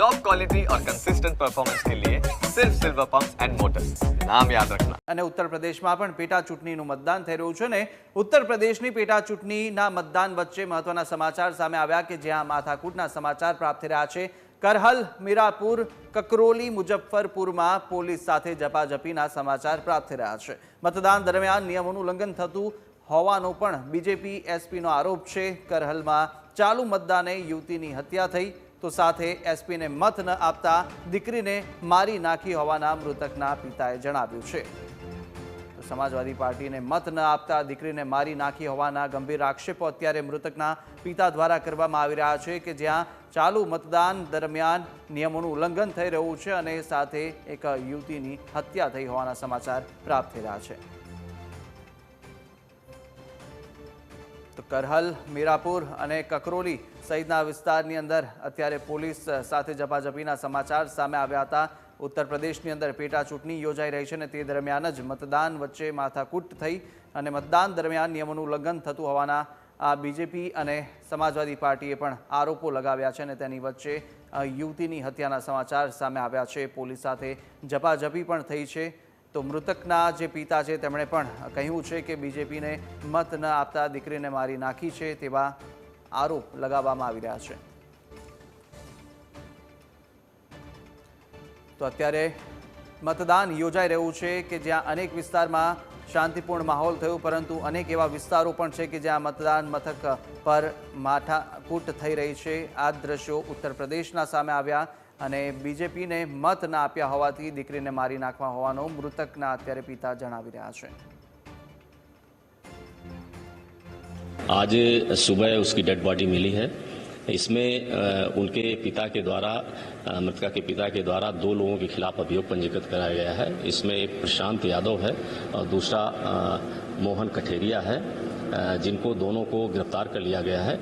Top quality और consistent performance के लिए सिर्फ सिल्वर पंप्स एंड मोटर्स, नाम याद रखना। અને ઉત્તર પ્રદેશમાં પણ પેટા ચૂંટણીનું મતદાન થઈ રહ્યું છે ને ઉત્તર પ્રદેશની પેટા ચૂંટણીના મતદાન વચ્ચે મહત્વના સમાચાર સામે આવ્યા કે જ્યાં માથાકૂટના સમાચાર પ્રાપ્ત થઈ રહ્યા છે। કરહલ, મીરાપુર, કકરોલી, મુજફ્ફરપુરમાં પોલીસ સાથે ઝપાઝપીના સમાચાર પ્રાપ્ત થઈ રહ્યા છે। મતદાન દરમિયાન નિયમોનું ઉલ્લંઘન થતું હોવાનો પણ બીજેપી એસપીનો આરોપ છે। કરહલમાં ચાલુ મતદાને યુવતીની હત્યા થઈ તો સાથે એસપીને મત ન આપતા દીકરીને મારી નાખી હોવાના મૃતકના પિતાએ જણાવ્યું છે। સમાજવાદી પાર્ટીને મત ન આપતા દીકરીને મારી નાખી હોવાના ગંભીર આક્ષેપો અત્યારે મૃતકના પિતા દ્વારા કરવામાં આવી રહ્યા છે કે જ્યાં ચાલુ મતદાન દરમિયાન નિયમોનું ઉલ્લંઘન થઈ રહ્યું છે અને સાથે એક યુવતીની હત્યા થઈ હોવાના સમાચાર પ્રાપ્ત થઈ રહ્યા છે। તો કરહલ, મીરાપુર અને કકરોલી સહિતના વિસ્તારની અંદર અત્યારે પોલીસ સાથે ઝપાઝપીના સમાચાર સામે આવ્યા હતા। ઉત્તર પ્રદેશની અંદર પેટા ચૂંટણી યોજાઈ રહી છે અને તે દરમિયાન જ મતદાન વચ્ચે માથાકૂટ થઈ અને મતદાન દરમિયાન નિયમોનું ઉલ્લંઘન થતું હોવાના આ બીજેપી અને સમાજવાદી પાર્ટીએ પણ આરોપો લગાવ્યા છે અને તેની વચ્ચે યુવતીની હત્યાના સમાચાર સામે આવ્યા છે। પોલીસ સાથે ઝપાઝપી પણ થઈ છે। તો મૃતકના જે પિતા છે તેમણે પણ કહ્યું છે કે બીજેપીને મત ન આપતા દીકરીને મારી નાખી છે તેવા આરોપ લગાવવામાં આવી રહ્યા છે। તો અત્યારે મતદાન યોજાઈ રહ્યું છે કે જ્યાં અનેક વિસ્તારમાં શાંતિપૂર્ણ માહોલ થયો પરંતુ અનેક એવા વિસ્તારો પણ છે કે જ્યાં મતદાન મથક પર માથાકૂટ થઈ રહી છે। આ દ્રશ્યો ઉત્તર પ્રદેશના સામે આવ્યા અને બીજેપીને મત ના આપ્યા હોવાથી દીકરીને મારી નાખવા હોવાનો મૃતકના અત્યારે પિતા જણાવી રહ્યા છે। आज सुबह उसकी डेड बॉडी मिली है। इसमें उनके पिता के द्वारा मृतका के पिता के द्वारा 2 लोगों के खिलाफ अभियोग पंजीकृत कराया गया है। इसमें एक प्रशांत यादव है और दूसरा मोहन कठेरिया है, जिनको दोनों को गिरफ्तार कर लिया गया है।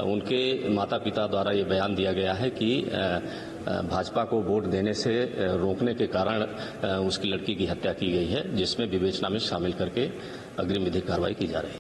उनके माता पिता द्वारा ये बयान दिया गया है कि भाजपा को वोट देने से रोकने के कारण उसकी लड़की की हत्या की गई है, जिसमें विवेचना में शामिल करके अग्रिम विधिक कार्रवाई की जा रही है।